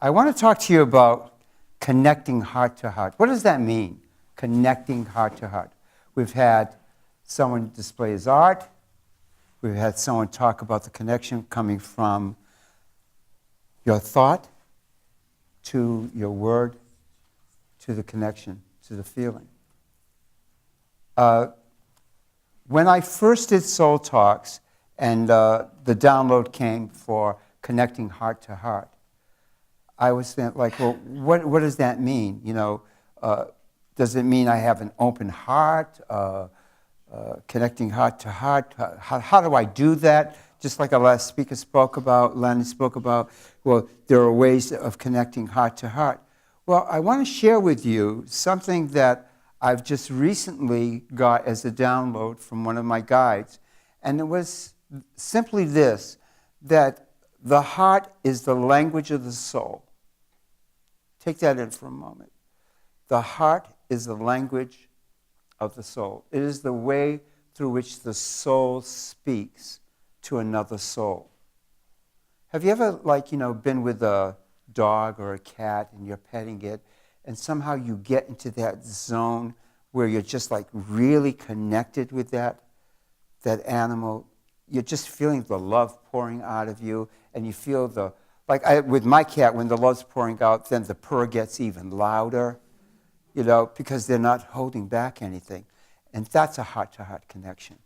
I want to talk to you about connecting heart to heart. What does that mean, connecting heart to heart? We've had someone display his art. We've had someone talk about the connection coming from your thought to your word, to the connection, to the feeling. When I first did Soul Talks and the download came for connecting heart to heart, I was like, well, what does that mean? You know, does it mean I have an open heart, connecting heart to heart? How do I do that? Just like our last speaker spoke about, Lenny spoke about, well, there are ways of connecting heart to heart. Well, I want to share with you something that I've just recently got as a download from one of my guides. And it was simply this, that the heart is the language of the soul. Take that in for a moment. The heart is the language of the soul. It is the way through which the soul speaks to another soul. Have you ever, been with a dog or a cat and you're petting it, and somehow you get into that zone where you're just really connected with that animal? You're just feeling the love pouring out of you, and you feel with my cat, when the love's pouring out, then the purr gets even louder, because they're not holding back anything. And that's a heart-to-heart connection.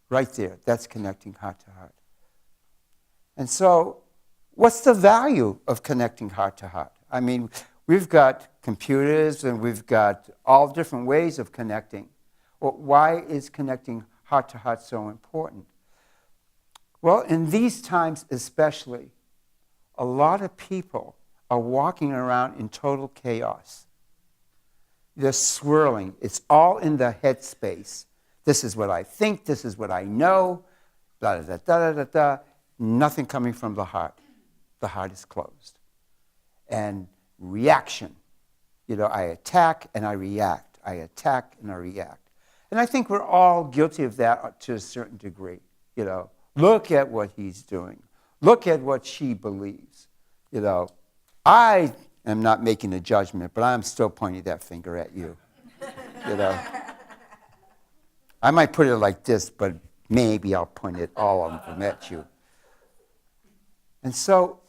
Right there, that's connecting heart to heart. And so, what's the value of connecting heart to heart? I mean, we've got computers and we've got all different ways of connecting. Well, why is connecting heart to heart so important? Well, in these times especially, a lot of people are walking around in total chaos. They're swirling. It's all in the head space. This is what I think, this is what I know, da da da da da da. Nothing coming from the heart. The heart is closed. And reaction. I attack and I react. I attack and I react. And I think we're all guilty of that to a certain degree. Look at what he's doing. Look at what she believes. I am not making a judgment, but I'm still pointing that finger at you. I might put it like this, but maybe I'll point it all of them at you. And so,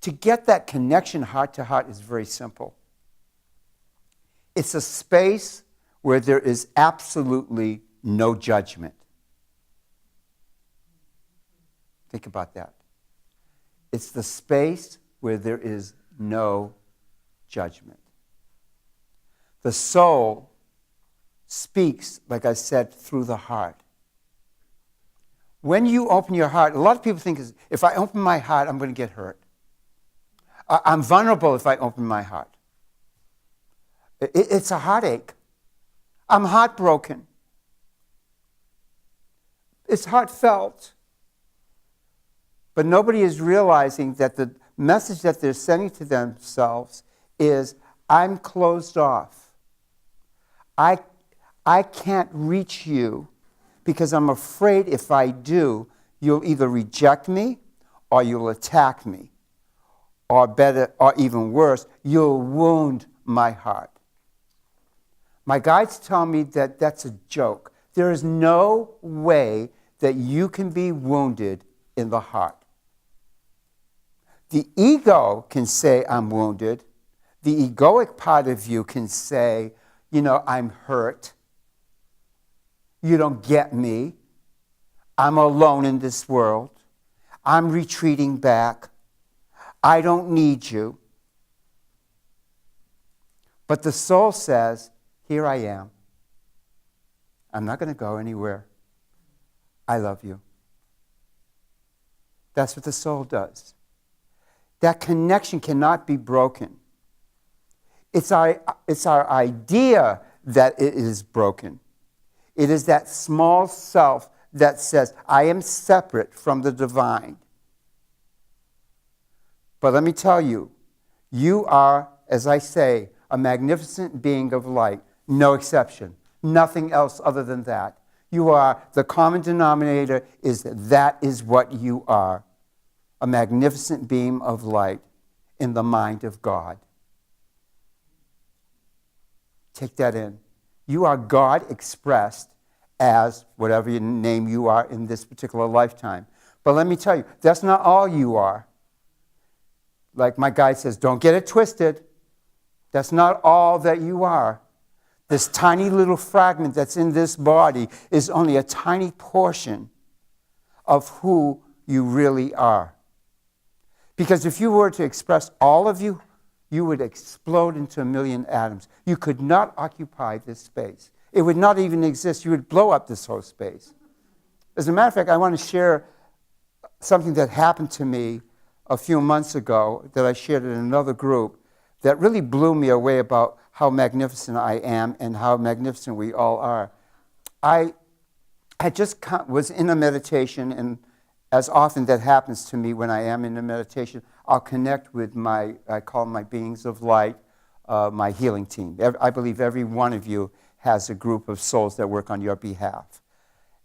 to get that connection heart to heart is very simple. It's a space where there is absolutely no judgment. Think about that. It's the space where there is no judgment. The soul speaks, like I said, through the heart. When you open your heart, a lot of people think, if I open my heart, I'm going to get hurt. I'm vulnerable if I open my heart. It's a heartache. I'm heartbroken. It's heartfelt. But nobody is realizing that the message that they're sending to themselves is, I'm closed off. I can't reach you because I'm afraid if I do, you'll either reject me or you'll attack me. Or better, or even worse, you'll wound my heart. My guides tell me that that's a joke. There is no way that you can be wounded in the heart. The ego can say, I'm wounded. The egoic part of you can say, I'm hurt. You don't get me. I'm alone in this world. I'm retreating back. I don't need you. But the soul says, here I am. I'm not going to go anywhere. I love you. That's what the soul does. That connection cannot be broken. It's our idea that it is broken. It is that small self that says, I am separate from the divine. But let me tell you, you are, as I say, a magnificent being of light, no exception, nothing else other than that. You are, the common denominator is that is what you are, a magnificent beam of light. in the mind of God. Take that in. You are God expressed as whatever name you are in this particular lifetime. But let me tell you, that's not all you are. Like my guide says, don't get it twisted. That's not all that you are. This tiny little fragment that's in this body is only a tiny portion of who you really are. Because if you were to express all of you, you would explode into a million atoms. You could not occupy this space. It would not even exist. You would blow up this whole space. As a matter of fact, I want to share something that happened to me a few months ago that I shared in another group that really blew me away about how magnificent I am and how magnificent we all are. I was in a meditation, and as often that happens to me when I am in a meditation, I'll connect with I call them my beings of light, my healing team. I believe every one of you has a group of souls that work on your behalf.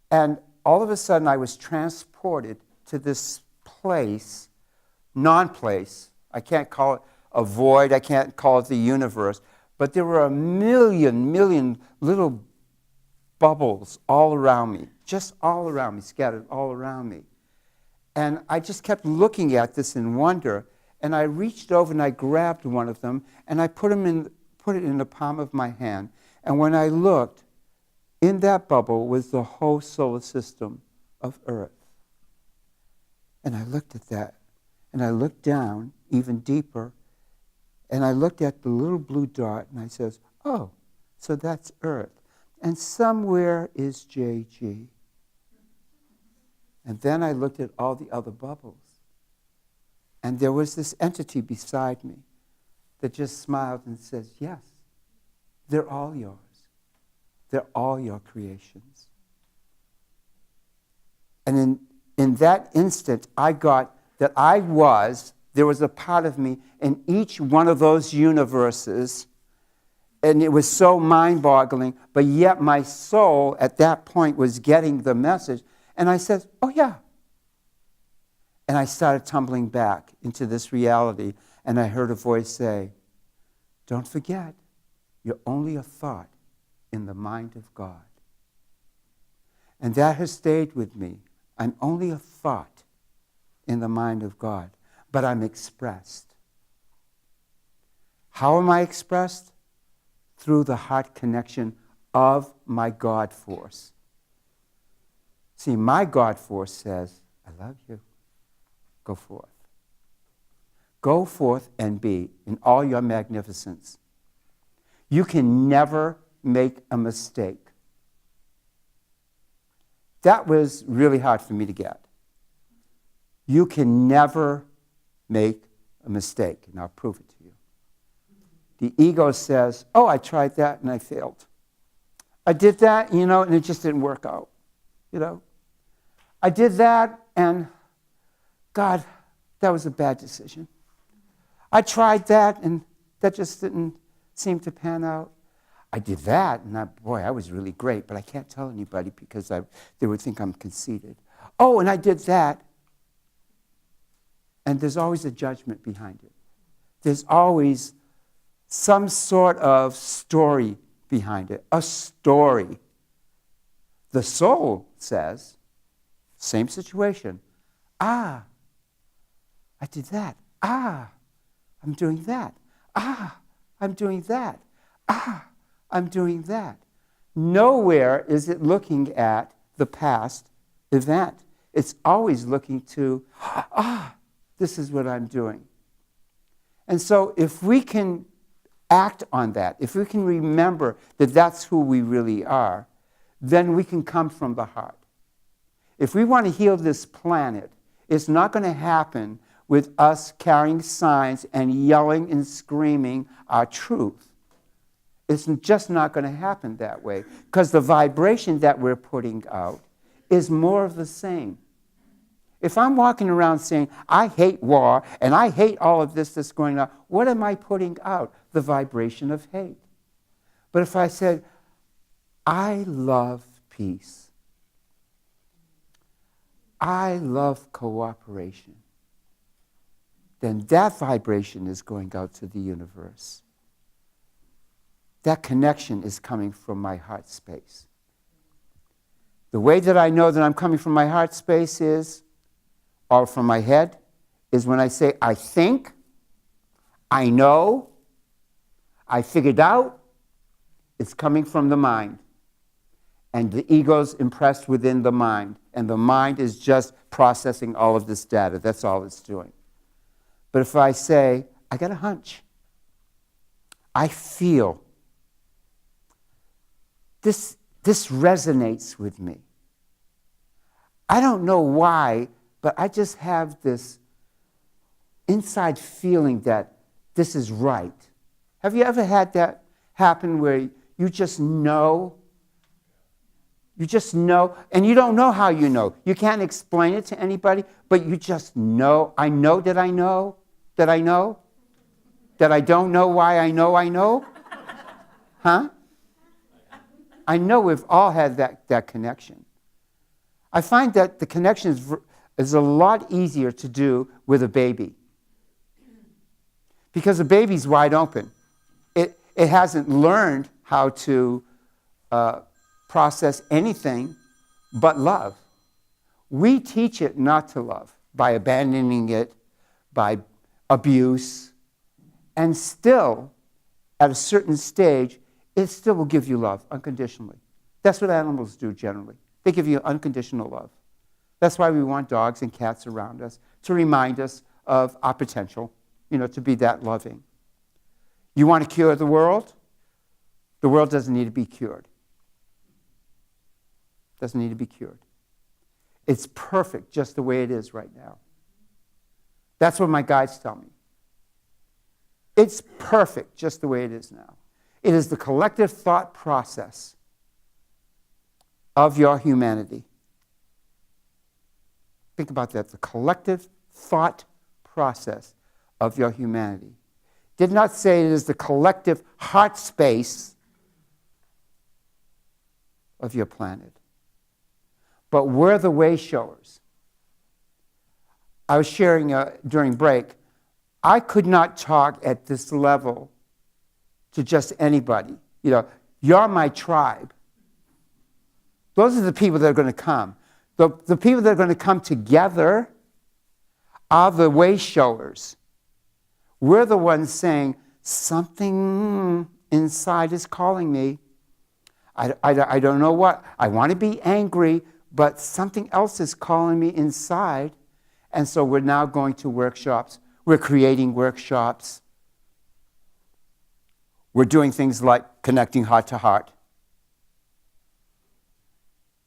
And all of a sudden I was transported to this place, non-place. I can't call it a void, I can't call it the universe, but there were a million little bubbles all around me, just all around me, scattered all around me. And I just kept looking at this in wonder, and I reached over and I grabbed one of them, and I put it in the palm of my hand. And when I looked, in that bubble was the whole solar system of Earth. And I looked at that, and I looked down even deeper, and I looked at the little blue dot, and I says, oh, so that's Earth. And somewhere is JG. And then I looked at all the other bubbles. And there was this entity beside me that just smiled and says, yes, they're all yours. They're all your creations. And in that instant, I got that there was a part of me in each one of those universes, and it was so mind-boggling, but yet my soul at that point was getting the message. And I said, oh yeah. And I started tumbling back into this reality, and I heard a voice say, don't forget, you're only a thought in the mind of God. And that has stayed with me. I'm only a thought in the mind of God, but I'm expressed. How am I expressed? Through the heart connection of my God force. See, my God force says, I love you. Go forth. Go forth and be in all your magnificence. You can never make a mistake. That was really hard for me to get. You can never make a mistake, and I'll prove it to you. The ego says, oh, I tried that and I failed. I did that, and it just didn't work out. I did that, and God, that was a bad decision. I tried that, and that just didn't seem to pan out. I did that, and I was really great, but I can't tell anybody because they would think I'm conceited. Oh, and I did that. And there's always a judgment behind it. There's always some sort of story behind it, a story. The soul says, same situation. I did that. I'm doing that. I'm doing that. I'm doing that. Nowhere is it looking at the past event. It's always looking to, this is what I'm doing. And so if we can act on that, if we can remember that that's who we really are, then we can come from the heart. If we want to heal this planet, it's not going to happen with us carrying signs and yelling and screaming our truth. It's just not going to happen that way, because the vibration that we're putting out is more of the same. If I'm walking around saying, I hate war, and I hate all of this that's going on, what am I putting out? The vibration of hate. But if I said, I love peace, I love cooperation, then that vibration is going out to the universe. That connection is coming from my heart space. The way that I know that I'm coming from my heart space is, or from my head, is when I say, I think, I know, I figured out, it's coming from the mind. And the ego's impressed within the mind. And the mind is just processing all of this data. That's all it's doing. But if I say, I got a hunch, I feel, this resonates with me. I don't know why, but I just have this inside feeling that this is right. Have you ever had that happen where you just know? You just know, and you don't know how you know. You can't explain it to anybody, but you just know. I know that I know that I know that I don't know why I know. Huh? I know we've all had that connection. I find that the connection is a lot easier to do with a baby. Because a baby's wide open. It hasn't learned how to process anything but love. We teach it not to love by abandoning it, by abuse, and still, at a certain stage, it still will give you love unconditionally. That's what animals do generally. They give you unconditional love. That's why we want dogs and cats around us, to remind us of our potential, to be that loving. You want to cure the world? The world doesn't need to be cured. Doesn't need to be cured. It's perfect just the way it is right now. That's what my guides tell me. It's perfect just the way it is now. It is the collective thought process of your humanity. Think about that, the collective thought process of your humanity. Did not say it is the collective heart space of your planet. But we're the way showers. I was sharing during break, I could not talk at this level to just anybody. You're my tribe. Those are the people that are going to come. The people that are going to come together are the way showers. We're the ones saying, something inside is calling me. I don't know what. I want to be angry, but something else is calling me inside. And so we're now going to workshops. We're creating workshops. We're doing things like connecting heart to heart.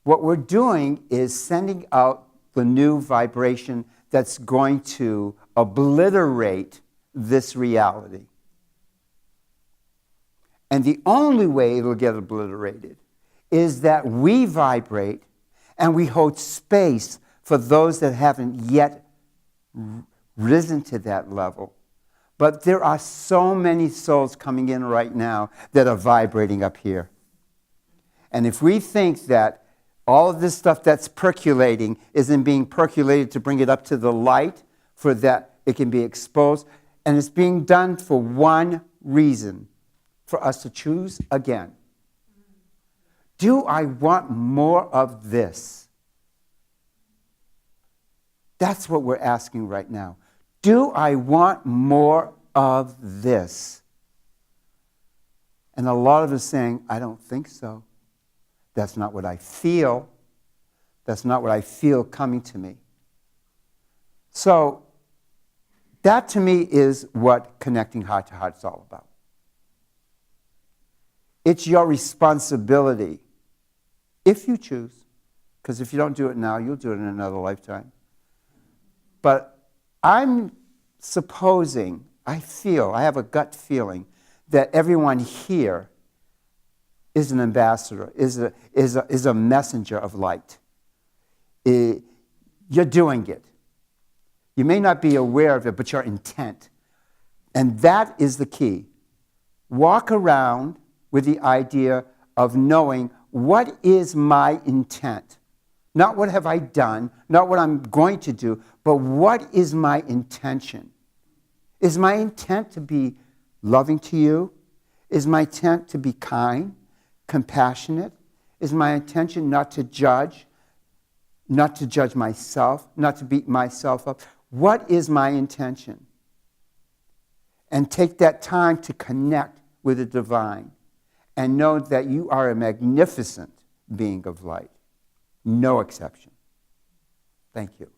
What we're doing is sending out the new vibration that's going to obliterate this reality. And the only way it'll get obliterated is that we vibrate and we hold space for those that haven't yet risen to that level. But there are so many souls coming in right now that are vibrating up here. And if we think that all of this stuff that's percolating isn't being percolated to bring it up to the light, for that it can be exposed, and it's being done for one reason, for us to choose again. Do I want more of this? That's what we're asking right now. Do I want more of this? And a lot of us saying, I don't think so. That's not what I feel. That's not what I feel coming to me. So that to me is what connecting heart to heart is all about. It's your responsibility, if you choose, because if you don't do it now, you'll do it in another lifetime. But I'm supposing, I have a gut feeling that everyone here is an ambassador, is a messenger of light. You're doing it. You may not be aware of it, but your intent. And that is the key. Walk around with the idea of knowing what is my intent. Not what have I done, not what I'm going to do, but what is my intention. Is my intent to be loving to you? Is my intent to be kind, compassionate? Is my intention not to judge myself, not to beat myself up? What is my intention? And take that time to connect with the divine and know that you are a magnificent being of light. No exception. Thank you.